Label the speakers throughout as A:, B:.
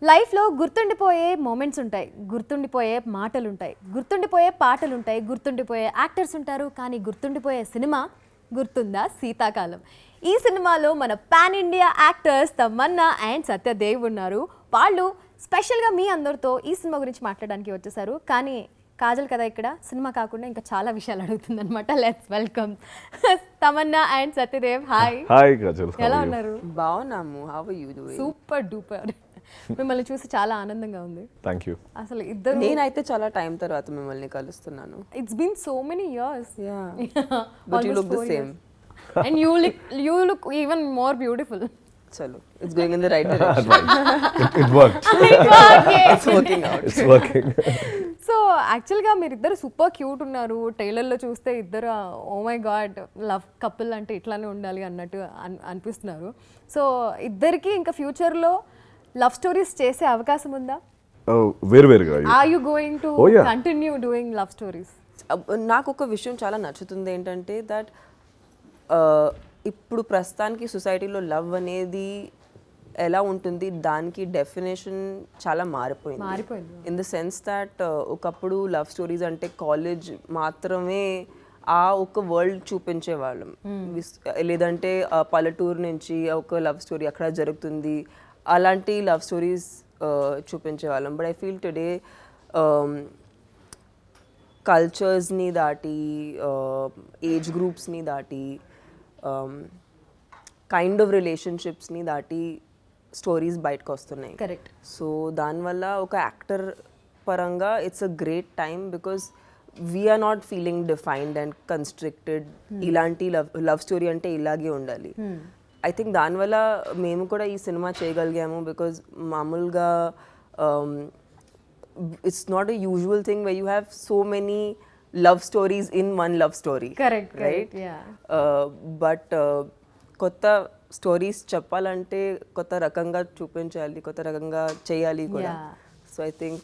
A: లైఫ్లో గుర్తుండిపోయే మూమెంట్స్ ఉంటాయి, గుర్తుండిపోయే మాటలు ఉంటాయి, గుర్తుండిపోయే పాటలు ఉంటాయి, గుర్తుండిపోయే యాక్టర్స్ ఉంటారు. కానీ గుర్తుండిపోయే సినిమా గుర్తుందా శీతాకాలం. ఈ సినిమాలో మన pan India actors Tamannaah and Satyadev ఉన్నారు. వాళ్ళు స్పెషల్గా మీ అందరితో ఈ సినిమా గురించి మాట్లాడడానికి వచ్చేసారు. కానీ కాజల్ కదా ఇక్కడ సినిమా కాకుండా ఇంకా చాలా విషయాలు అడుగుతుందన్నమాట. Let's welcome Tamannaah and Satyadev. Hi.
B: Hi Kajal,
A: ఎలా ఉన్నారు?
C: బాగున్నాము. How are you doing?
A: Super duper. మిమ్మల్ని చూసి చాలా ఆనందంగా ఉంది.
B: Thank you.
A: అసలు ఇద్దరు
C: నేనైతే చాలా టైం తర్వాత మిమ్మల్ని కలుస్తున్నాను.
A: It's been so many years.
C: But you look the same.
A: And you look even more beautiful.
C: చలో, it's going in the right direction.
B: It worked.
C: It's working out.
B: It's working.
A: So యాక్చువల్గా మీరు ఇద్దరు super cute ఉన్నారు. ట్రైలర్లో చూస్తే ఇద్దరు oh my god love couple అంటే ఇట్లానే ఉండాలి అన్నట్టు అనిపిస్తున్నారు. సో ఇద్దరికి ఇంకా ఫ్యూచర్లో లవ్ స్టోరీస్ చేసే అవకాశం ఉందా?
B: వేరువేరుగా.
A: Are you going to continue doing love stories?
C: నాకు ఒక విషయం చాలా నచ్చుతుంది ఏంటంటే దట్ ఇప్పుడు ప్రస్తుతానికి సొసైటీలో లవ్ అనేది ఎలా ఉంటుంది, దానికి డెఫినేషన్ చాలా మారిపోయింది. ఇన్ ద సెన్స్ దట్ ఒకప్పుడు లవ్ స్టోరీస్ అంటే కాలేజ్ మాత్రమే ఆ ఒక వరల్డ్ చూపించేవాళ్ళం. లేదంటే పల్లెటూరు నుంచి ఒక లవ్ స్టోరీ అక్కడ జరుగుతుంది, అలాంటి లవ్ స్టోరీస్ చూపించేవాళ్ళం. బట్ ఐ ఫీల్ టుడే కల్చర్స్ని దాటి, ఏజ్ గ్రూప్స్ని దాటి, కైండ్ ఆఫ్ రిలేషన్షిప్స్ని దాటి స్టోరీస్ బయటకు వస్తున్నాయి.
A: కరెక్ట్.
C: సో దానివల్ల ఒక యాక్టర్ పరంగా it's a great time because we're not feeling defined and constricted. ఇలాంటి లవ్ స్టోరీ అంటే ఇలాగే ఉండాలి. ఐ థింక్ దానివల్ల మేము కూడా ఈ సినిమా చేయగలిగాము బికాజ్ మామూలుగా it's not a usual thing where you have so many love stories in one love story.
A: Correct,
C: right?
A: yeah.
C: But కొత్త స్టోరీస్ చెప్పాలంటే కొత్త రకంగా చూపించాలి, కొత్త రకంగా చేయాలి కూడా. So I think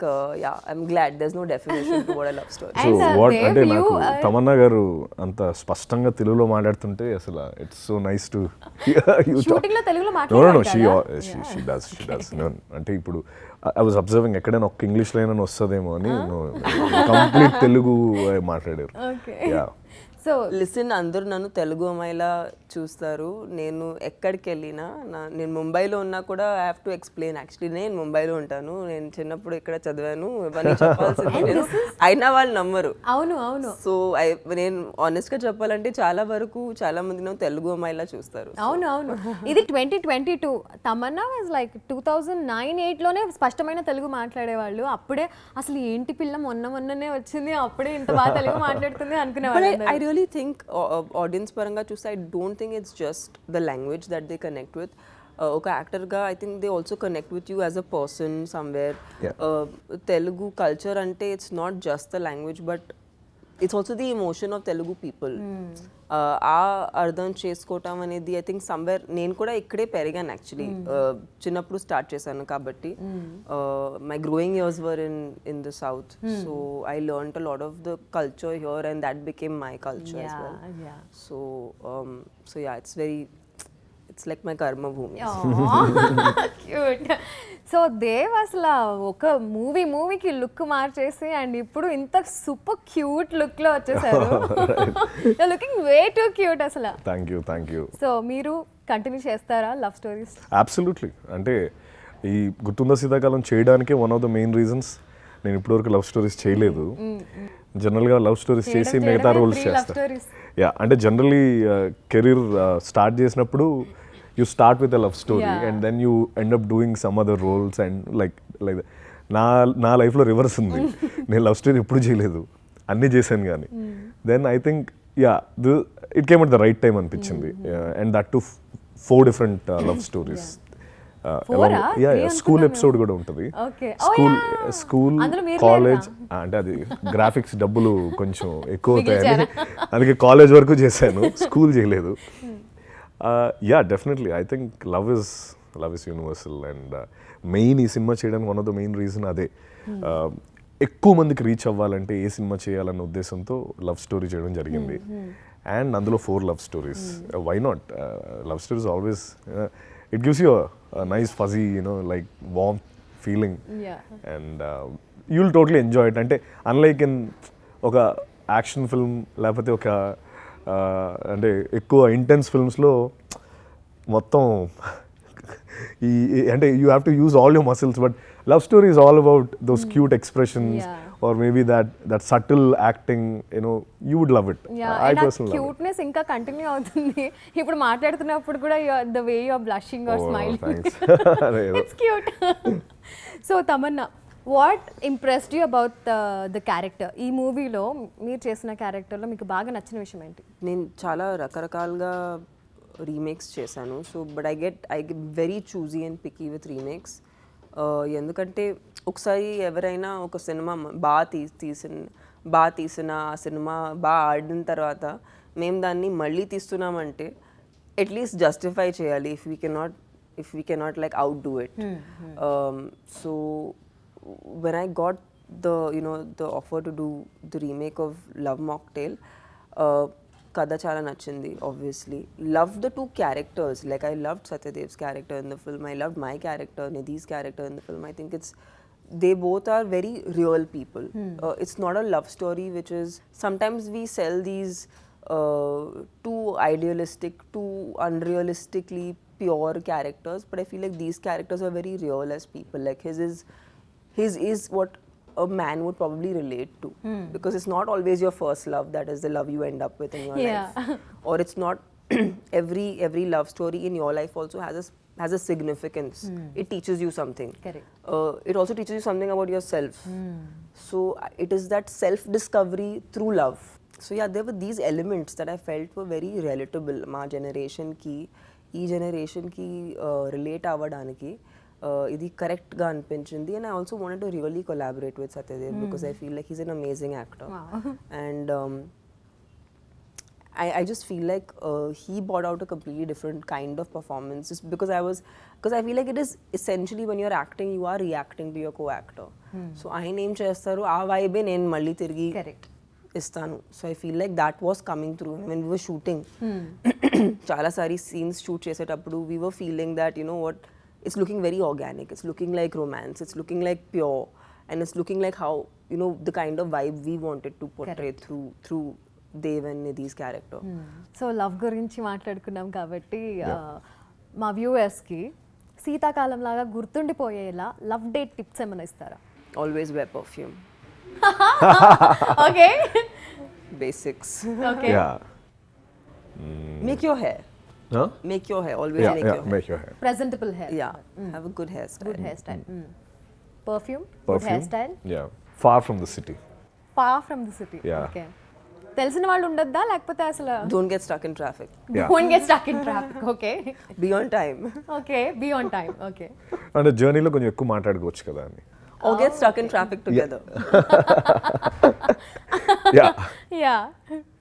C: I'm glad there's no definition to what a love story.
B: So what అంటే నాకు తమన్నా గారు అంత స్పష్టంగా తెలుగులో మాట్లాడుతుంటే అసలు it's so nice to
A: shooting లో తెలుగులో మాట్లాడారు.
B: she does. అంటే ఇప్పుడు I was observing ఎక్కడైనా ఒక్క ఇంగ్లీష్ లైన్ అని వస్తుందేమో అని కంప్లీట్ తెలుగు మాట్లాడారు. Yeah.
C: సో లిసన్, అందరూ నన్ను తెలుగు అమ్మాయిలా చూస్తారు. నేను ఎక్కడికి వెళ్ళినా, నేను ముంబైలో ఉన్నా కూడా I have to explain. Actually నేను ముంబైలో ఉంటాను, నేను చిన్నప్పుడు ఇక్కడ చదివాను, ఇవన్నీ చెప్పాల్సింది నేను, అయినా వాళ్ళు నమ్మరు.
A: అవును అవును.
C: సో నేను ఆనెస్ట్గా చెప్పాలంటే చాలా వరకు చాలా మంది నన్ను తెలుగు అమ్మాయిలా చూస్తారు.
A: అవును అవును. ఇది 2022. తమన్నా వాజ్ లైక్ 2009-8 లోనే స్పష్టమైన తెలుగు మాట్లాడేవాళ్ళు. అప్పుడే అసలు ఏంటి పిల్ల మొన్ననే వచ్చింది, అప్పుడే ఇంత బాగా తెలుగు మాట్లాడుతుంది అనుకునేవాళ్ళు.
C: I really think audience paranga chuste, I don't think it's just the language that they connect with. Oka actor ga I think they also connect with you as a person somewhere. Telugu culture ante it's not just the language but it's also the emotion of Telugu people. ఆ అర్థం చేసుకోవటం అనేది I think somewhere నేను కూడా ఇక్కడే పెరిగాను actually. చిన్నప్పుడు start చేశాను కాబట్టి my growing years were in the south. So I learned a lot of the culture here and that became my culture as well. So yeah, it's like my కర్మ భూమి.
A: Cute. So Dev అసలు ఒక మూవీకి look మార్చేసి and ఇప్పుడు ఇంత super cute look లో వచ్చేసారు. లుకింగ్ వే టూ క్యూట్ అసలు.
B: Thank you.
A: సో మీరు కంటిన్యూ చేస్తారా లవ్ స్టోరీస్?
B: అబ్సల్యూట్లీ. అంటే ఈ గుర్తుందా శీతాకాలం చేయడానికే one of the main reasons. నేను ఇప్పటివరకు లవ్ స్టోరీస్ చేయలేదు. జనరల్గా లవ్ స్టోరీస్ చేసి మిగతా రోల్స్ చేస్తాను. యా, అంటే జనరల్లీ కెరీర్ స్టార్ట్ చేసినప్పుడు you start with a love story and then you end up doing some other roles and like నా లైఫ్లో రివర్స్ ఉంది. నేను లవ్ స్టోరీ ఎప్పుడు చేయలేదు, అన్నీ చేశాను. కానీ then I think it came at the right time అనిపించింది. And that to 4 different love stories. School episode కూడా ఉంటుంది. స్కూల్ కాలేజ్ అంటే అది గ్రాఫిక్స్ డబ్బులు కొంచెం ఎక్కువ అవుతాయని అందుకే కాలేజ్ వరకు చేశాను, స్కూల్ చేయలేదు. Definitely I think love is universal and main ఈ సినిమా చేయడానికి one of the main reason అదే. ఎక్కువ మందికి రీచ్ అవ్వాలంటే ఏ సినిమా చేయాలన్న ఉద్దేశంతో లవ్ స్టోరీ చేయడం జరిగింది. అండ్ అందులో 4 love stories. Why not? Love stories always it gives you a nice fuzzy, like warm feeling.
A: Yeah.
B: And you'll totally enjoy it. అంటే unlike in ఒక యాక్షన్ ఫిల్మ్ లేకపోతే ఒక అంటే ఎక్కువ ఇంటెన్స్ ఫిల్మ్స్లో మొత్తం అంటే you have to use all your muscles, but love story is all about those cute expressions or maybe that subtle acting, you would love it. I personally love it.
A: Cuteness ఇంకా continue అవుతుంది ఇప్పుడు మాట్లాడుతున్నప్పుడు కూడా the way you are blushing or smiling.
B: Thanks.
A: It's cute. So Tamannaah, what impressed you about the character? ఈ మూవీలో మీరు చేసిన క్యారెక్టర్లో మీకు బాగా నచ్చిన విషయం ఏంటి?
C: నేను చాలా రకరకాలుగా రీమేక్స్ చేశాను. So but I get very choosy and picky with remakes. ఎందుకంటే ఒకసారి ఎవరైనా ఒక సినిమా బాగా తీసిన ఆ సినిమా బాగా ఆడిన తర్వాత మేము దాన్ని మళ్ళీ తీస్తున్నామంటే అట్లీస్ట్ జస్టిఫై చేయాలి if we cannot like out do it. So when I got the offer to do the remake of Love Mocktail, కథ చాలా నచ్చింది. Obviously loved the two characters. Like I loved Satyadev's character in the film, I loved my character, Nidhi's character in the film. I think they both are very real people. It's not a love story which is, sometimes we sell these too idealistic, too unrealistically pure characters, but I feel like these characters are very real as people. Like his is what a man would probably relate to, because it's not always your first love that is the love you end up with in your life, or it's not every love story in your life also has a significance. It teaches you something.
A: Correct.
C: It also teaches you something about yourself. So it is that self discovery through love. So yeah, there were these elements that I felt were very relatable. Ma generation ki relate avvadaniki ఇది కరెక్ట్గా అనిపించింది. And I also wanted to really collaborate with Satyadev because I feel like he's an amazing actor. And I just feel like he brought out a completely different kind of performance, just because I feel like it is essentially when you're acting, you are reacting to your co-actor. So ఆయన ఏం చేస్తారు ఆ వైబే నేను మళ్ళీ తిరిగి ఇస్తాను. So I feel like that was coming through when we were shooting. చాలా సారి scenes shoot చేసేటప్పుడు we were feeling that what, it's looking very organic, it's looking like romance, it's looking like pure, and it's looking like how the kind of vibe we wanted to portray through Dev and Nidhi's character.
A: So love గురించి మాట్లాడుకున్నాం కాబట్టి మా వ్యూవర్స్కి శీతాకాలం లాగా గుర్తుండిపోయేలా love date tips ఏమైనా ఇస్తారా?
C: Always wear perfume.
A: Okay.
C: Basics.
A: Okay.
B: Yeah.
C: Make your hair.
B: Huh?
C: Make your hair. Always make your hair.
B: Make your hair.
A: Presentable hair.
C: Yeah. Have a good hairstyle.
A: Good hairstyle. Perfume. Good hairstyle.
B: Yeah. Far from the city.
A: Far from the city.
B: Yeah.
A: Okay. తెలిసిన వాళ్ళు ఉండొద్దా లేకపోతే అసలు?
C: Don't get stuck in traffic.
A: Don't get stuck in traffic. Okay.
C: Be on time.
A: Okay. Be on time. Okay.
B: అంటే జర్నీలో కొంచెం ఎక్కువ మాట్లాడుకోవచ్చు కదా అని.
C: Or get stuck in traffic together.
B: Yeah.
A: Yeah.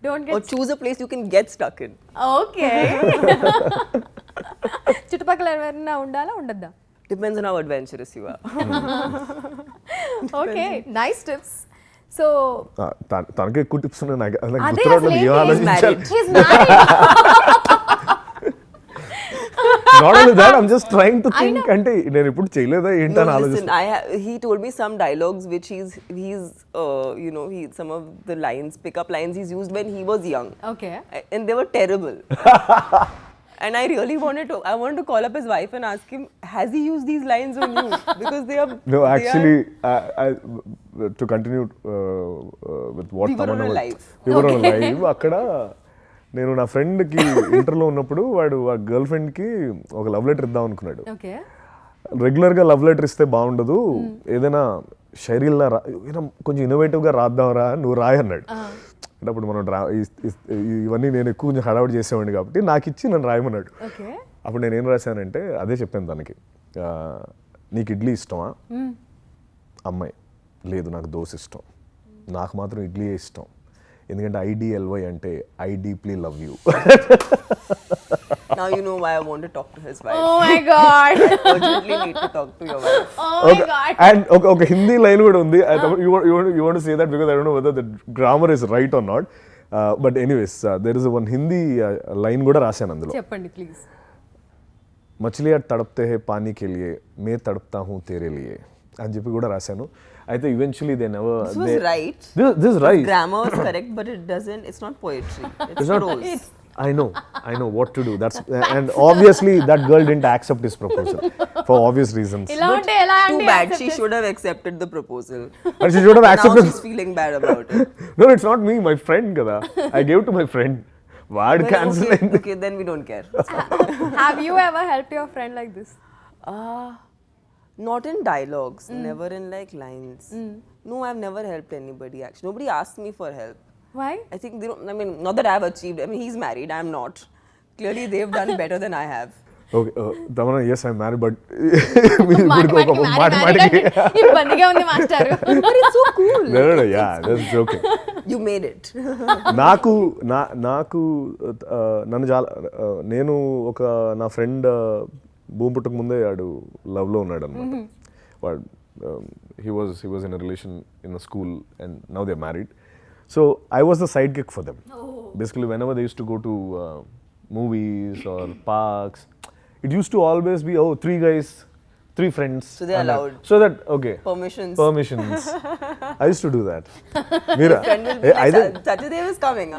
A: Don't get.
C: Or choose a place you can get stuck in.
A: Okay. చుట్టుపక్కల ఎవరైనా ఉండాలా ఉండద్దా?
C: Depends on how adventurous you are.
A: Okay. Nice tips. So
B: తనకే ఎక్కువ టిప్స్ ఉన్నాయి. నాకు
A: అదే
B: గుర్తురావట్లేదు, ఏం ఆలోచించాలి.
A: He's married.
B: Not only that, I'm just trying to think. అంటే నేను ఇప్పుడు చేయలేదా ఏంటని ఆలోచిస్తాను.
C: He told me some dialogues which he's some of the lines, pick-up lines he's used when he was young.
A: Okay.
C: And they were terrible. And I really wanted to call up his wife and ask him, has he used these lines on you? Because they are...
B: No, actually, to continue with what Tamannaah was... We were on a live. అక్కడ నేను నా ఫ్రెండ్కి ఇంటర్లో ఉన్నప్పుడు వాడు ఆ girl ఫ్రెండ్కి ఒక లవ్ లెటర్ ఇద్దాం అనుకున్నాడు. రెగ్యులర్గా లవ్ లెటర్ ఇస్తే బాగుండదు, ఏదైనా శైలిలా కొంచెం ఇన్నోవేటివ్గా రాద్దాంరా, నువ్వు రాయి అన్నాడు. అంటే అప్పుడు మనం ఇవన్నీ నేను ఎక్కువ కొంచెం హడావుడి చేసేవాడిని కాబట్టి నాకు ఇచ్చి నన్ను రాయమన్నాడు. అప్పుడు నేను ఏం రాశానంటే అదే చెప్పాను తనకి, నీకు ఇడ్లీ ఇష్టమా? అమ్మాయి, లేదు నాకు దోశ ఇష్టం. నాకు మాత్రం ఇడ్లీ ఇష్టం, ఎందుకంటే IDLY అంటే I deeply love you.
C: Now you know why I want to talk to his wife.
A: Oh my God.
C: Urgently need to talk to your wife.
A: Oh my God.
B: And ఒక హిందీ లైన్ కూడా ఉంది. You want to say that because I don't know whether the grammar is right or not. But anyways, there is one Hindi line కూడా రాశాను అందులో.
A: చెప్పండి please.
B: మచిలియా తడప్తే హే పానీ కే లియే మే తడప్తా హూ తేరే లియే అని చెప్పి కూడా రాశాను. అయితే eventually they never
C: This was right.
B: this is right.
C: Grammar is correct, but it doesn't. It's not poetry. It's
B: not-
C: prose.
B: I know what to do. That's and obviously that girl didn't accept his proposal for obvious reasons.
A: ఇలా ఉంటే ఎలా
C: Too
A: అండి
C: bad.
A: accept
C: She should have accepted the proposal.
B: And she should have
C: Now
B: accepted.
C: she's feeling bad about it.
B: No, it's not me, my friend kada. I gave to my friend. Word
C: Well,
B: cancel.
C: okay, then we don't care.
A: Have you ever helped your friend like this?
C: Not in dialogues, never in like lines. No, I've never helped anybody actually. Nobody asked me for help.
A: Why?
C: I think they don't, I mean, not that I've achieved. I mean, he's married, I'm not. Clearly, they've done better than I have.
B: Okay, Tamannaah, yes, I'm married, but
A: ఇబ్బందిగా ఉంది master.
C: But it's so cool.
B: No, yeah, that's joking.
C: You made it.
B: నాకు నన్ను చాలా నేను ఒక నా friend భూమి పుట్టక ముందే ఆడు లవ్లో ఉన్నాడు అనమాట. వాడు he was in a relation in a school and now they're married. So I was the sidekick for them. Basically, whenever they used to go to movies or parks, it used to always be, 3 guys, 3 friends.
C: So they're
B: and that.
C: allowed.
B: So that, okay.
C: Permissions.
B: I used to do that. Mira,
C: Friend will be like, Satyadev is coming.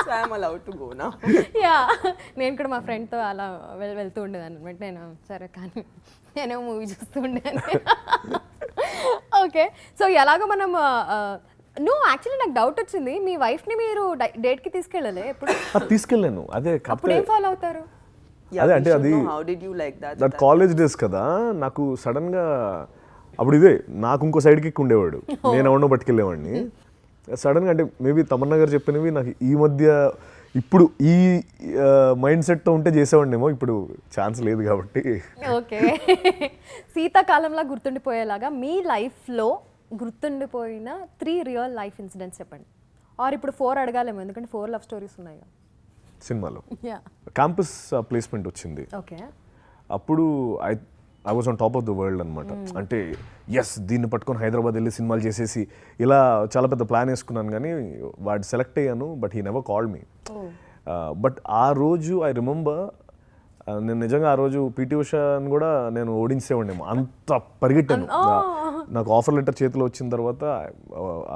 C: So I'm allowed to go now.
A: Yeah నేను కూడా మా ఫ్రెండ్తో అలా వెళ్తూ ఉండేదాన్ని అనమాట. నేను సరే కానీ నేను మూవీ చూస్తూ ఉండేదాన్ని. ఓకే, సో ఎలాగో మనం యాక్చువల్లీ నాకు డౌట్ వచ్చింది, మీ వైఫ్ని మీరు డేట్కి తీసుకెళ్ళలే ఎప్పుడు?
B: తీసుకెళ్ళాను. అదే
A: అప్పుడు ఏం ఫాలో అవుతారు?
C: Yeah,
B: అదే
C: we
B: అంటే
C: should
B: అది
C: know how did you like that?
B: That college days కదా. నాకు సడన్గా అప్పుడు ఇదే నాకు ఇంకో సైడ్కి ఉండేవాడు, నేను ఎవరినో పట్టుకెళ్ళేవాడిని. సడన్గా అంటే మేబీ తమన్నా గారు చెప్పినవి నాకు ఈ మధ్య ఇప్పుడు ఈ మైండ్ సెట్తో ఉంటే చేసేవాడినేమో, ఇప్పుడు ఛాన్స్ లేదు కాబట్టి.
A: ఓకే, శీతాకాలంలో గుర్తుండిపోయేలాగా మీ లైఫ్లో గుర్తుండిపోయిన 3 రియల్ లైఫ్ ఇన్సిడెంట్స్ చెప్పండి. ఆర్ ఇప్పుడు 4 అడగాలేమో, ఎందుకంటే 4 లవ్ స్టోరీస్ ఉన్నాయి.
B: సినిమాలో
A: యా
B: క్యాంపస్ ప్లేస్మెంట్ వచ్చింది.
A: ఓకే,
B: అప్పుడు I was on top of the world అనమాట. అంటే ఎస్, దీన్ని పట్టుకొని హైదరాబాద్ వెళ్ళి సినిమాలు చేసేసి ఇలా చాలా పెద్ద ప్లాన్ వేసుకున్నాను. కానీ వాడు సెలెక్ట్ అయ్యాను, but he never called me. But ఆ రోజు ఐ రిమెంబర్, నేను నిజంగా ఆ రోజు పీటీ ఉషాని కూడా నేను ఓడించేవాడినేమో, అంత పరిగెట్టాను. నాకు ఆఫర్ లెటర్ చేతిలో వచ్చిన తర్వాత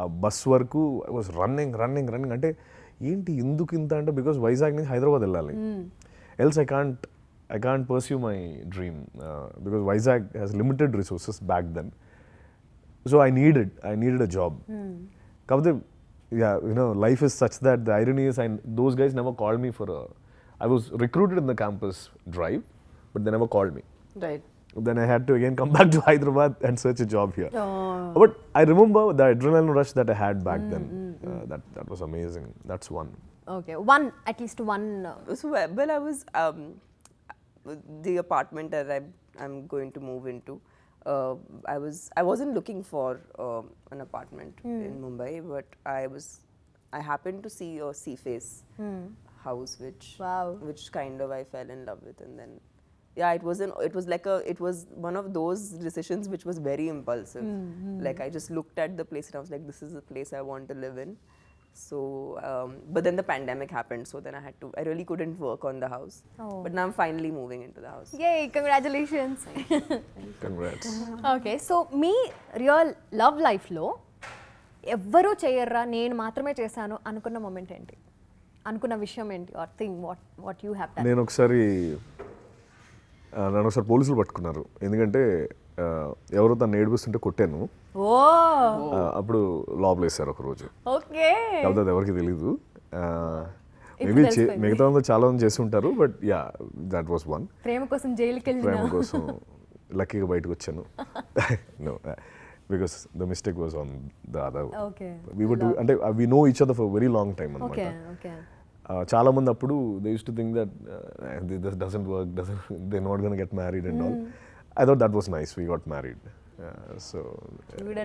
B: ఆ బస్ వరకు ఐ వాజ్ రన్నింగ్. అంటే ఏంటి ఎందుకు ఇంత అంటే, బికాస్ వైజాగ్ నుంచి హైదరాబాద్ వెళ్ళాలి. Else I can't pursue my dream because Vizag has limited resources back then. So I needed a job. Kabde, yeah, life is such that the irony is those guys never called me for I was recruited in the campus drive, but they never called me.
C: Right.
B: Then I had to again come back to Hyderabad and search a job here. But I remember the adrenaline rush that I had back then. That was amazing. That's one.
A: Okay, at least one.
C: So, well, I was the apartment that I'm going to move into. I wasn't looking for an apartment in Mumbai, but I happened to see a Seaface house, which kind of I fell in love with, and then yeah, it was one of those decisions which was very impulsive. Like I just looked at the place and I was like, this is the place I want to live in. So, but then the pandemic happened, so then I really couldn't work on the house. But now I'm finally moving into the house.
A: Yay, congratulations.
B: Congrats.
A: Okay, so మీ real love లైఫ్లో ఎవ్వరూ చేయర్రా నేను మాత్రమే చేశాను అనుకున్న moment ఏంటి, అనుకున్న విషయం ఏంటి, or thing what you have done?
B: నన్ను ఒకసారి పోలీసులు పట్టుకున్నారు. ఎందుకంటే ఎవరో తను ఏడిపిస్తుంటే కొట్టాను. అప్పుడు లోపల వేశారు ఒక రోజు.
A: ఓకే,
B: కాబట్టి అది ఎవరికి తెలీదు. మేబీ మిగతా వాళ్ళు చాలా మంది చేసి ఉంటారు, but yeah, that was one.
A: ప్రేమ కోసం జైలుకి వెళ్ళిన,
B: ప్రేమ కోసం లక్కీగా బయటకు వచ్చాను. No, because the mistake was on the other. అంటే we know each other for very long time అనమాట. చాలా మంది అప్పుడు they used to think that this doesn't work, they not gonna get married and all. I thought that was nice. We got married. So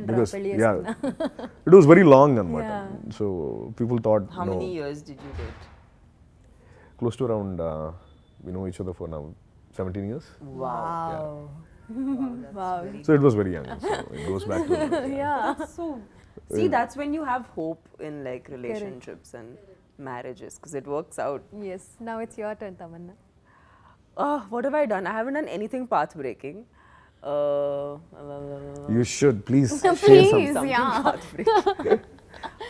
B: because yeah, it was very long anamata. So people thought,
C: how many years did you date?
B: Close to around we know each other for now 17 years.
A: Wow. Wow.
B: So it was very young. So it goes back to
A: yeah.
C: So see, that's when you have hope in like relationships and marriages, because it works out.
A: Yes. Now it's your turn, Tamannaah.
C: What have I done? I haven't done anything path breaking.
B: You should please share
A: Please,
B: some.
A: yeah.
C: Path breaking.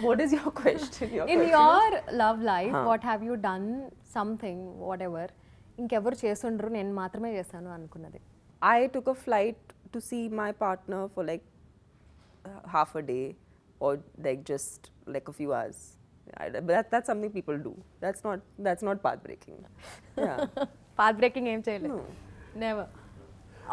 C: What is your question?
A: In your love life, what have you done something, whatever, ఇంకెవరు చేసుండ్రు నేను మాత్రమే చేశాను అనుకున్నది.
C: I took a flight to see my partner for like half a day or like just like a few hours. That's something people do. That's not path breaking. Yeah.
A: Path breaking ఏం చేయలేదు.
C: No.
A: Never.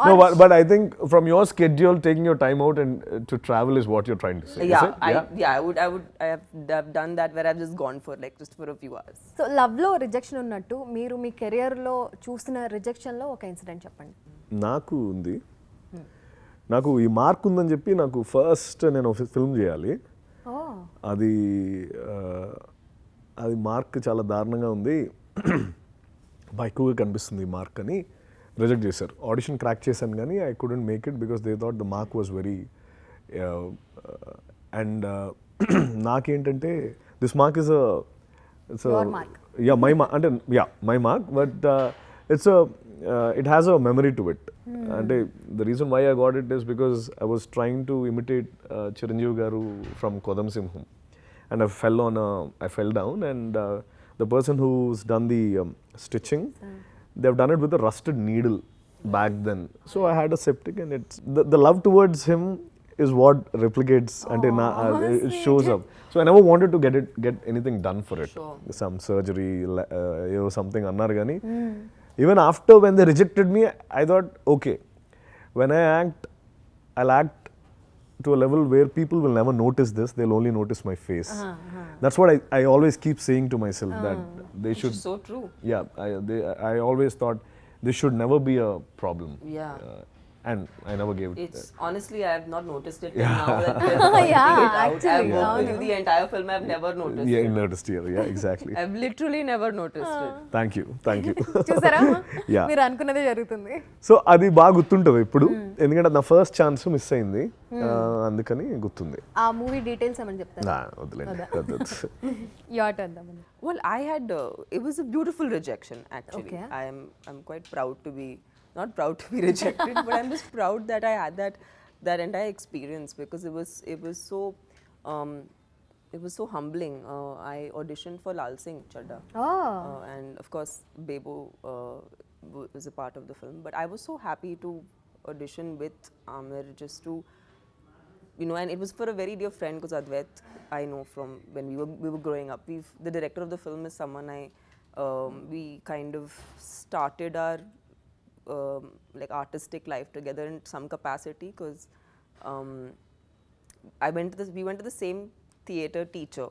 B: No, but I think from your schedule, taking your time out and to travel is what you're trying to say.
C: Yeah,
B: is it?
C: I've done that where I've just gone for like just for a few hours.
A: So లవ్లో rejection ఉన్నట్టు మీరు మీ కెరియర్లో చూసిన రిజెక్షన్లో ఒక incident చెప్పండి.
B: నాకు ఉంది. నాకు ఈ మార్క్ ఉందని చెప్పి నాకు ఫస్ట్ నేను ఫిల్మ్ చేయాలి. అది అది మార్క్ చాలా దారుణంగా ఉంది, ఎక్కువగా కనిపిస్తుంది ఈ మార్క్ అని రిజెక్ట్ చేశారు. ఆడిషన్ క్రాక్ చేశాను కానీ I couldn't make it because they thought the mark was very and నాకేంటంటే this mark is
A: Your mark.
B: My mark అంటే my mark but it has a memory to it. అంటే the reason why I got it is because I was trying to imitate Chiranjeevi garu from కొదం సింహం and I fell down and the person who's done the stitching, they've done it with a rusted needle back then. So I had a septic and it's the love towards him is what replicates until it shows up. So I never wanted to get anything done for it.
C: Sure.
B: Some surgery, something annar gani. Even after when they rejected me, I thought, okay, when I act, I'll act to a level where people will never notice this, they'll only notice my face. That's what I always keep saying to myself, that they should.
C: Which is so true.
B: Yeah, I always thought this should never be a problem.
C: Yeah.
B: And I never gave it.
C: It's honestly, I have not noticed it till now that we're pointing
A: Yeah,
C: it out.
A: actually,
C: I've worked with you the entire film. I've never noticed
B: Yeah,
C: it.
B: noticed here. Yeah, exactly.
C: I've literally never noticed it.
B: Thank you.
A: చూసారా
B: Yeah.
A: మీరు అనుకున్నదే జరుగుతుంది.
B: So అది బాగా గుర్తుంటుంది ఇప్పుడు, ఎందుకంటే నా ఫస్ట్ ఛాన్స్ మిస్ అయింది, అందుకని గుర్తుంది.
A: ఆ మూవీ డీటెయిల్స్ ఏమని చెప్తారా?
B: వదిలేండి.
A: Your turn Thaman.
C: Well, it was a beautiful rejection actually.
A: Okay.
C: I'm quite proud to be, not proud to be rejected, but I'm just proud that I had that entire experience because it was so humbling. I auditioned for Lal Singh Chadda. And of course Bebo was a part of the film, but I was so happy to audition with Amir just to, and it was for a very dear friend because Advait I know from when we were growing up. The director of the film is someone we kind of started our like artistic life together in some capacity because we went to the same theatre teacher.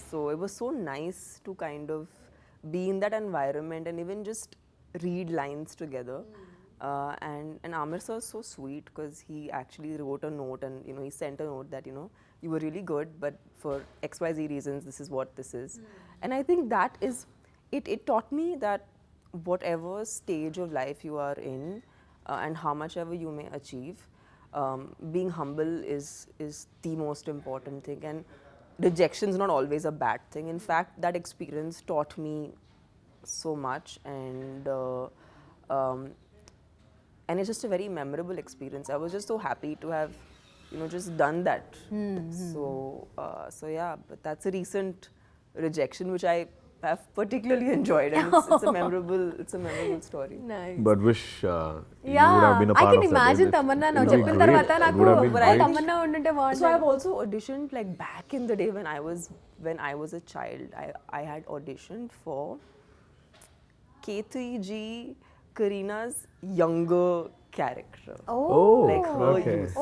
C: So it was so nice to kind of be in that environment and even just read lines together. And Amir sir is so sweet because he actually wrote a note and he sent a note that you were really good, but for XYZ reasons this is what this is. And I think that is it taught me that whatever stage of life you are in and how much ever you may achieve, being humble is the most important thing, and rejection is not always a bad thing. In fact, that experience taught me so much, and it's just a very memorable experience. I was just so happy to have just done that. So yeah, but that's a recent rejection which I have particularly enjoyed, and it's a memorable story.
A: Nice.
B: But wish you
A: Yeah,
B: would have been a
A: I
B: part
A: can
B: of that.
A: imagine Tamannaah now చెప్పిన తర్వాత నాకు Tamannaah ఉండుంటే
C: So
A: బాగుంటుంది.
C: I've also auditioned like back in the day when I was a child. I had auditioned for K3G, Karina's younger character.
A: Oh.
C: Like her
B: okay.
C: youth.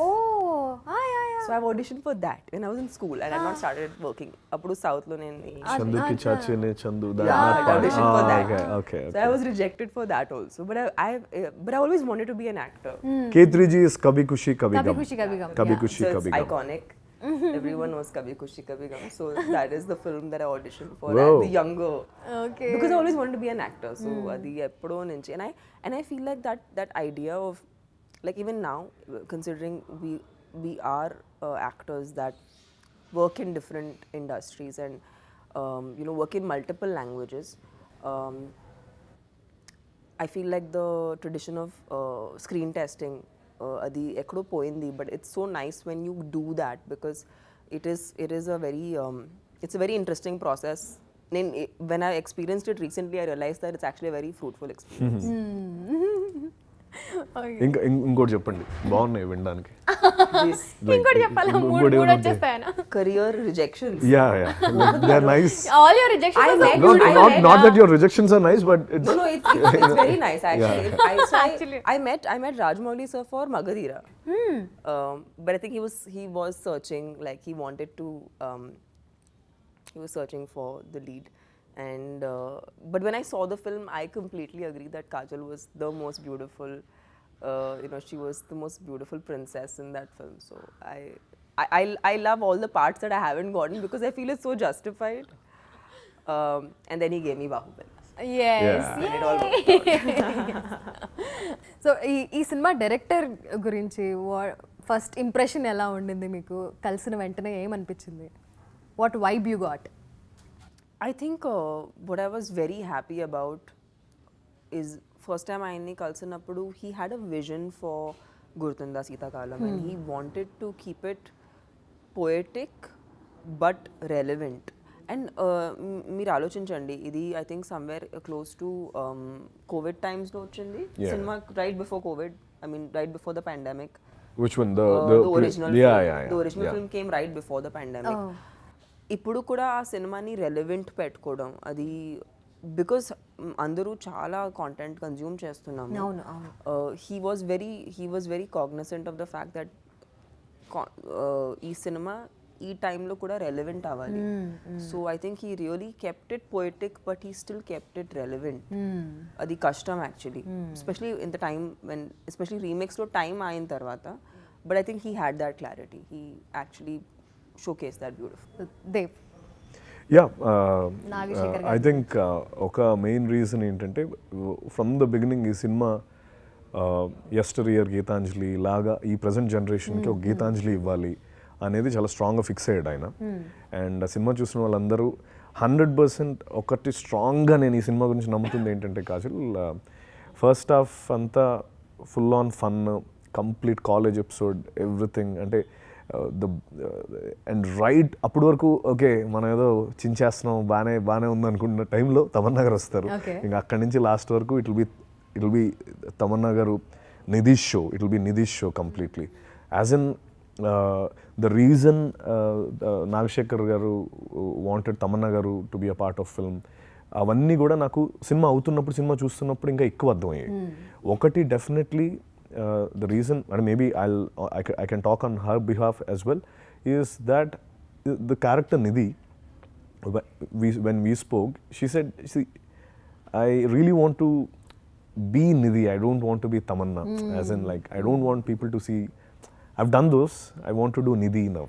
A: Yeah.
C: So I've auditioned for that when I was in school and I had not started working. Appudu South lo nenu
B: Chandu ki chachi ne Chandu.
C: Yeah, I auditioned for that.
B: Okay.
C: So I was rejected for that also. But I always wanted to be an actor.
B: K3G is Kabhi Khushi Kabhi
A: Kabhi
B: Gum.
A: Khushi Kabhi Gum.
B: Kabhi
A: Yeah.
B: Khushi
C: So it's
B: Kabhi Gum.
C: iconic. Everyone knows Kabhi Khushi Kabhi Gum. So that is the film that I auditioned for.
B: Wow.
C: The younger.
A: Okay.
C: Because I always wanted to be an actor. So adi eppudo nunchi. And I feel like that idea of, like even now, considering we are actors that work in different industries and work in multiple languages. I feel like the tradition of screen testing adi ekkodo poyindi, but it's so nice when you do that because it is a very it's a very interesting process. When I experienced it recently, I realized that it's actually a very fruitful experience.
B: ఇంకా ఇంకోటి చెప్పండి, బాగున్నాయి వినడానికి.
C: This
A: ఇంకోటి చెప్పాలా? మూడు
B: ఇంకోటి
A: మూడు
B: ఏమైనా
C: career rejections.
B: Yeah, they are nice.
A: All your rejections
C: I
A: are
C: met-
A: so
B: Not,
A: beautiful.
B: not that your rejections are nice, but it's
C: No, it's very nice actually.
A: Actually.
C: I met Rajmouli sir for Magadhira. But I think he was searching, like he wanted to he was searching for the lead. And but when I saw the film, I completely agree that Kajal was the most beautiful. She was the most beautiful princess in that film. So I love all the parts that I haven't gotten because I feel it's so justified. And then he gave me Bahubali.
A: Yes.
B: Yeah.
C: And it all worked out.
A: So ఈ cinema director గురించి first impression ఎలా ఉండింది మీకు? కలిసిన వెంటనే ఏమనిపించింది? What vibe you got?
C: I think what I was very happy about is first time ఆయన్ని కలిసినప్పుడు he had a vision for Gurthunda Seethakalam and he wanted to keep it poetic but relevant. And మీరు ఆలోచించండి, ఇది I think somewhere close to Covid టైమ్స్లో వచ్చింది cinema, right before Covid, I mean right before the pandemic.
B: which one?
C: The original film. The original film came right before the pandemic. ఇప్పుడు కూడా ఆ సినిమాని relevant పెట్టుకోవడం, అది బికాస్ అందరూ చాలా కాంటెంట్ కన్జ్యూమ్ చేస్తున్నాము.
A: అవును, అవును.
C: He was very cognizant of the fact that ఈ సినిమా ఈ టైంలో కూడా రెలెవెంట్ అవ్వాలి. So I think he really kept it poetic but he still kept it relevant. అది కష్టం actually, especially in the time when especially రీమేక్స్లో time అయిన తర్వాత. But I think he had that clarity. He actually showcase that beautiful.
A: Dev.
B: Yeah,
A: Nagashekar
B: I think ఒక main reason ఏంటంటే from the beginning ఈ cinema యస్టర్ year Gitanjali లాగా ఈ present జనరేషన్కి ఒక గీతాంజలి ఇవ్వాలి అనేది చాలా స్ట్రాంగ్గా ఫిక్స్ అయ్యాడు ఆయన. అండ్ ఆ సినిమా చూసిన వాళ్ళందరూ 100% ఒకటి స్ట్రాంగ్గా నేను ఈ సినిమా గురించి నమ్ముతుంది ఏంటంటే కాజల్, ఫస్ట్ హాఫ్ అంతా full on fun, complete college episode, everything. అంటే అండ్ రైట్ అప్పటి వరకు ఓకే మనం ఏదో చించేస్తున్నాం, బాగానే ఉంది అనుకుంటున్న టైంలో తమన్నా గారు వస్తారు. ఇంకా అక్కడి నుంచి లాస్ట్ వరకు it will be Tamannaah garu Nidhish show. It will be Nidhish show completely. As in the reason Nagashekar garu wanted Tamannaah garu to be a part of film, అవన్నీ కూడా నాకు సినిమా అవుతున్నప్పుడు, సినిమా చూస్తున్నప్పుడు ఇంకా ఎక్కువ అర్థమయ్యాయి. ఒకటి definitely the reason, and maybe I can talk on her behalf as well, is that the character Nidhi, when we spoke, she said, see, I really want to be Nidhi, I don't want to be Tamannaah. As in, like, I don't want people to see, I've done those, I want to do Nidhi now.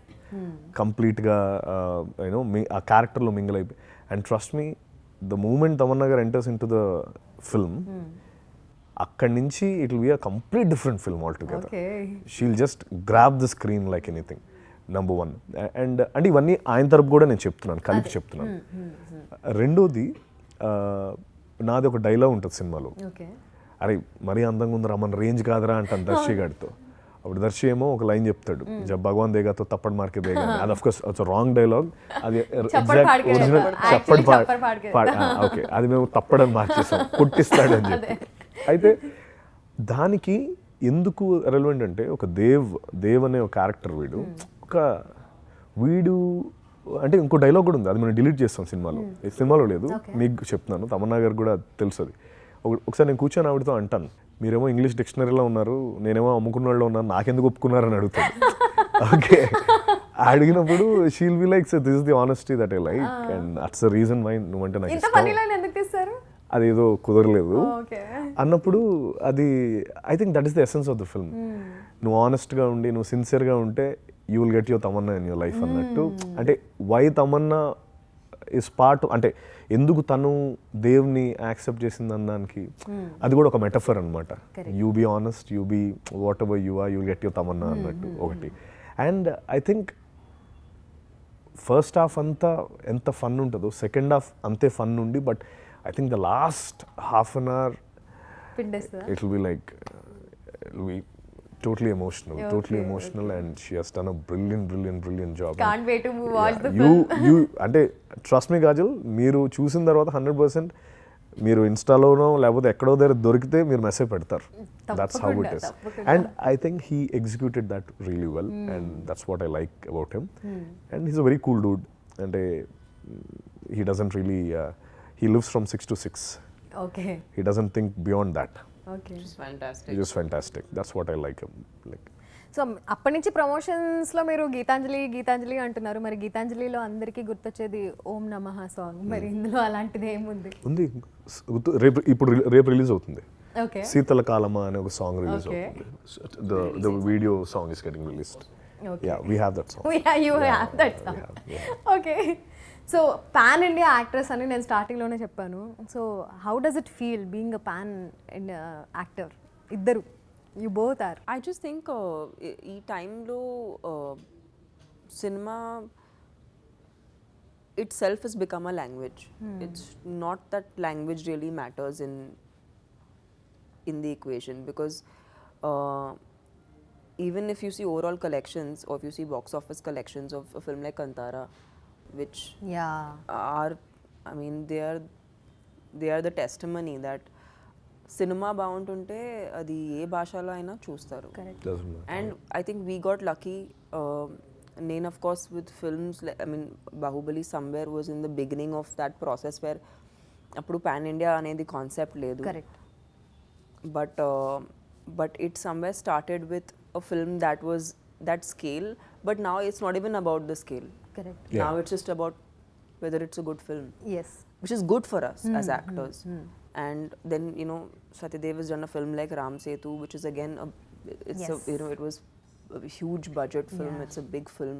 B: Complete ga, a character lo mingle అయిపోయి. And trust me, the moment Tamannaah gar enters into the film, అక్కడి నుంచి it will be a complete different film all together. She'll just grab the screen like anything, number one. And అంటే ఇవన్నీ ఆయన తరపు కూడా నేను చెప్తున్నాను, కలిపి చెప్తున్నాను. రెండోది, నాది ఒక డైలాగ్ ఉంటుంది సినిమాలో, అరే మరీ అందంగా ఉందిరా, మన రేంజ్ కాదురా అంటాను దర్శి గారితో. అప్పుడు దర్శి ఏమో ఒక లైన్ చెప్తాడు, జబ్ భగవాన్ దేగాతో తప్పడ్ మార్కే దేగా. అది of course it's wrong dialogue, అది ఎగ్జాక్ట్ ఒరిజినల్ చప్పడ్ ఓకే, అది మేము తప్పడని మార్చేసాం, పుట్టిస్తాడని చెప్పి. అయితే దానికి ఎందుకు రెలవెంట్ అంటే, ఒక దేవ్ అనే ఒక క్యారెక్టర్ వీడు అంటే ఇంకో డైలాగ్ కూడా ఉంది, అది మనం డిలీట్ చేస్తాం సినిమాలో లేదు, మీకు చెప్తున్నాను, తమన్నా గారు కూడా తెలుసు అది. ఒకసారి నేను కూర్చొని ఆవిడతో అంటాను, మీరేమో ఇంగ్లీష్ డిక్షనరీలో ఉన్నారు, నేనేమో అమ్ముకున్న వాళ్ళు ఉన్నాను, నాకెందుకు ఒప్పుకున్నారని అడుగుతాను. ఓకే, అడిగినప్పుడు she'll be like, this is the honesty that I like and that's the reason why నువ్వంటే నాకు ఇష్టం, అదేదో కుదరలేదు అన్నప్పుడు, అది I think that is the essence of the film. నువ్వు ఆనెస్ట్గా ఉండి, నువ్వు సిన్సియర్గా ఉంటే you will get your Tamanna in your life అన్నట్టు. అంటే వై తమన్నా ఇస్ పార్ట్, అంటే ఎందుకు తను దేవుని యాక్సెప్ట్ చేసింది అన్నానికి అది కూడా ఒక మెటఫర్ అనమాట. You be honest, you be whatever you are, you will get your Tamanna అన్నట్టు ఒకటి. And I think first half అంతా ఎంత ఫన్ ఉంటుందో సెకండ్ హాఫ్ అంతే ఫన్ ఉండి, but I think the last half an hour
A: పిండేస్తుందా?
B: it will be like it'll be totally emotional and she has done a brilliant job.
A: Can't wait to watch the
B: you
A: film.
B: you అంటే trust me Kajal, మీరు చూసిన తర్వాత 100% మీరు ఇన్స్టాలోనో లేకపోతే ఎక్కడో దగ్గర దొరికితే మీరు మెసేజ్ పెడతారు. That's how it is. And I think he executed that really well and that's what I like about him. And he's a very cool Dude. అంటే he doesn't really he lives from 6 to 6.
A: Okay.
B: He doesn't think beyond that.
A: Okay.
C: Which is fantastic.
B: He's just fantastic. That's what I like him. Like
A: so అప్పటి నుంచి ప్రమోషన్స్లో మీరు గీతాంజలి అంటున్నారు. మరి గీతాంజలిలో అందరికీ గుర్తొచ్చేది ఓం నమః song. మరి ఇందులో అలాంటిది ఏముంది?
B: ఉంది. రేపు రిలీజ్ అవుతుంది.
A: ఓకే.
B: శీతల కాలమా అనే ఒక సాంగ్ రిలీజ్
A: Okay.
B: అవుతుంది. The video song is getting released.
A: Okay.
B: Yeah, we have that song.
A: You have that song. Okay. So pan India actress అని నేను స్టార్టింగ్లోనే చెప్పాను. So how does it feel being a pan India actor? ఇద్దరు, you both are.
C: I just think ఈ టైంలో cinema itself has become a language. It's not that language really matters in the equation, because even if you see overall collections or if you see box office collections of a film like Kantara, which
A: yeah.
C: are, I mean, they are the testimony that cinema బాగుంటుంటే అది ఏ భాషలో అయినా చూస్తారు.
B: Doesn't matter.
C: And I think we got lucky. Nain, of course, with films, I mean, Bahubali somewhere was in the beginning of that process where appudu pan India anedi concept ledu.
A: Correct.
C: But it somewhere started with a film that was that scale, but now it's not even about the scale.
A: Correct.
B: Yeah.
C: Now it's just about whether it's a good film,
A: yes.
C: which is good for us as actors. And then, you know, Satyadev has done a film like Ram Setu, which is again it's
A: Yes.
C: you know, it was a huge budget film.
A: Yeah.
C: It's a big film.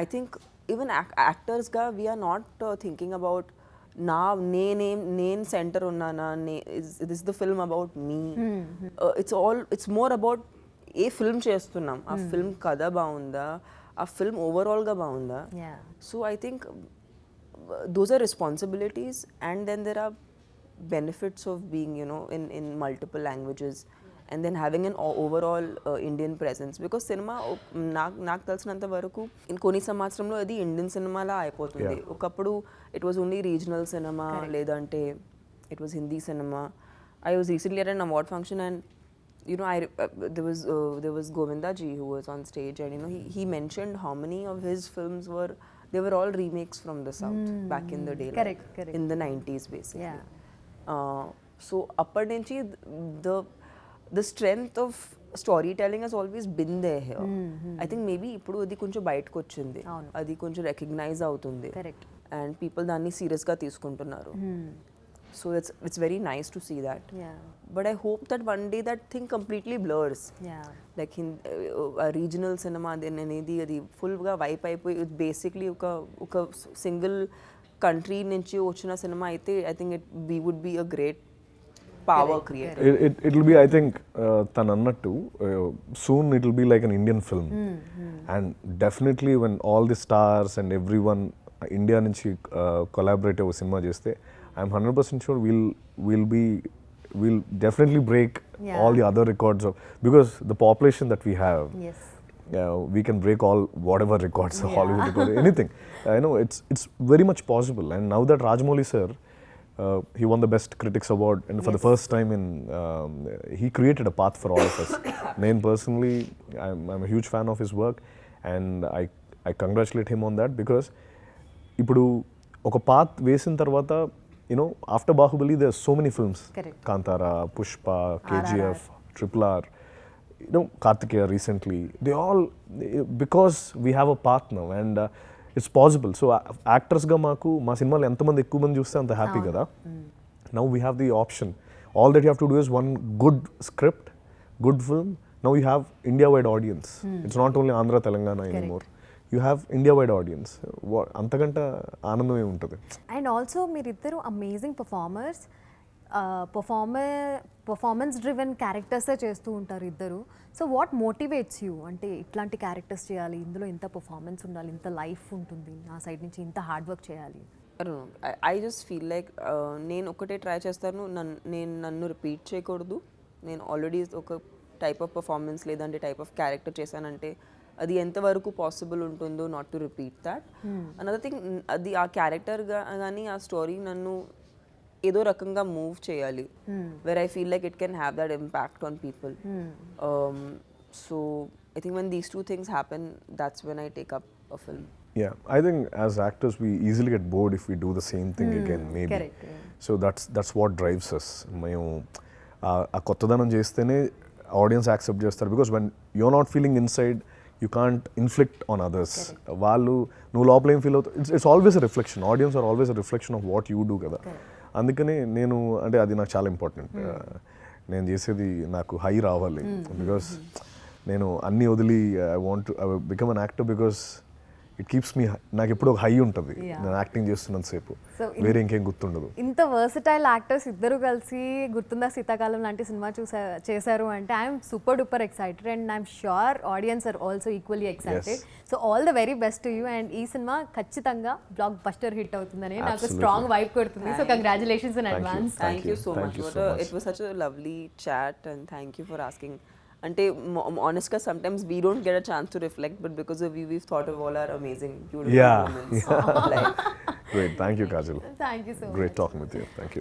C: I think even actors ga, we are not thinking about now name center unnana, is this the film about me? It's more about a film చేస్తున్నాం, ఆ film కథ బాగుందా, ఆ film ఓవరాల్గా బాగుందా.
A: Yeah.
C: So I think those are responsibilities, and then there are benefits of being, you know, in multiple languages, and then having an overall Indian presence, because cinema నాకు తెలిసినంత వరకు కొన్ని సంవత్సరంలో అది ఇండియన్ సినిమాలా అయిపోతుంది. ఒకప్పుడు it was only regional cinema, లేదంటే it was Hindi cinema. I was recently at an award function, and you know, there was Govinda ji who was on stage, and you know, he mentioned how many of his films they were all remakes from the south back in the day.
A: Correct.
C: In the 90s basically.
A: Yeah.
C: So appar nunchi the strength of storytelling has always been there here. I think maybe ippudu adi konచెం బయటకు వచ్చింది, అది కొంచెం recognise అవుతుంది,
A: correct.
C: and people దాన్ని serious గా తీసుకుంటున్నారు. So it's very nice to see that.
A: Yeah.
C: But I hope that one day that thing completely blurs.
A: Yeah.
C: Like in a regional cinema then అనేది అది ఫుల్గా వైప్ అయిపోయి basically ఒక single country నుంచి వచ్చిన సినిమా అయితే I think we would be a great power creator.
B: It will be, I think, tan annattu, soon it will be like an Indian film. And definitely when all the stars and everyone India నుంచి collaborate ఒక cinema చేస్తే I'm 100% sure we'll definitely break all the other records of, because the population that we have,
A: Yes.
B: we can break all whatever records, Hollywood record, anything. I know it's very much possible. And now that Rajamouli sir, he won the Best Critics Award, and for the first time he created a path for all of us. Nain personally, I'm a huge fan of his work, and I congratulate him on that, because ఇప్పుడు ఒక path వేసిన తర్వాత, you know, after Bahubali there's so many films.
A: Correct.
B: Kantara, Pushpa, KGF, Triple R, you know, Kartikeya recently, they all, because we have a path now, and it's possible. So actors ga maaku ma cinema ఎంత మంది ఎక్కువ మంది చూస్తే అంత happy కదా. Now we have the option. All that you have to do is one good script, good film. Now you have India-wide audience. It's not only Andhra, Telangana anymore. You have India-wide audience. అంతకంటే ఆనందమే ఉంటుంది.
A: And also మీరిద్దరు amazing performers, performance driven క్యారెక్టర్సే చేస్తూ ఉంటారు ఇద్దరు. So what motivates you? అంటే ఇట్లాంటి characters చేయాలి, ఇందులో ఇంత పర్ఫార్మెన్స్ ఉండాలి, ఇంత లైఫ్ ఉంటుంది, నా సైడ్ నుంచి ఇంత హార్డ్ వర్క్ చేయాలి.
C: I don't know. I just feel like నేను ఒకటే ట్రై చేస్తాను, నన్ను రిపీట్ చేయకూడదు. నేను ఆల్రెడీ ఒక టైప్ ఆఫ్ పర్ఫార్మెన్స్ లేదంటే టైప్ ఆఫ్ క్యారెక్టర్ చేశానంటే అది ఎంతవరకు పాసిబుల్ ఉంటుందో not to repeat that. Another thing, అది ఆ క్యారెక్టర్ కానీ ఆ స్టోరీ నన్ను ఏదో రకంగా మూవ్ చేయాలి, where I feel like it can have that impact on people. So I think when these two things happen, that's when I take up a film.
B: Yeah, I think as actors we easily get bored if we do the same thing again, maybe.
A: Correct.
B: So that's what drives us. మేము ఆ కొత్తదనం చేస్తేనే audience accept చేస్తారు, because when you're not feeling inside you can't inflict on others. వాళ్ళు నువ్వు లోపల ఏం feel అవుతావు, it's always a reflection. Audience are always a reflection of what you do కదా. అందుకని నేను అంటే అది నాకు చాలా ఇంపార్టెంట్. నేను చేసేది నాకు హై రావాలి, బికాస్ నేను అన్నీ వదిలి I want to become an actor, because it keeps me, నాకు ఎప్పుడు ఒక హై ఉంటుంది నేను యాక్టింగ్ చేస్తున్నంత సేపు, వేరే ఇంకేం గుర్తుండదు.
A: ఇంత వర్సటైల్ యాక్టర్స్ ఇద్దరు కలిసి గుర్తుందా శీతాకాలం లాంటి సినిమా చేశారు అంటే I'm super duper excited and I'm sure audience are also equally excited. So all the very best to you and ఈ సినిమా ఖచ్చితంగా బ్లాక్ బస్టర్ హిట్ అవుతుందని నాకు స్ట్రాంగ్ వైబ్ కొడుతుంది. So congratulations in advance.
C: Thank you so much. It was such a lovely chat and thank you for asking. అంటే honestly sometimes we don't get a chance to reflect, but because of you we've thought of all our amazing beautiful moments.
B: Great, thank you Kajal.
A: Thank you so much.
B: Great talking with you. Thank you.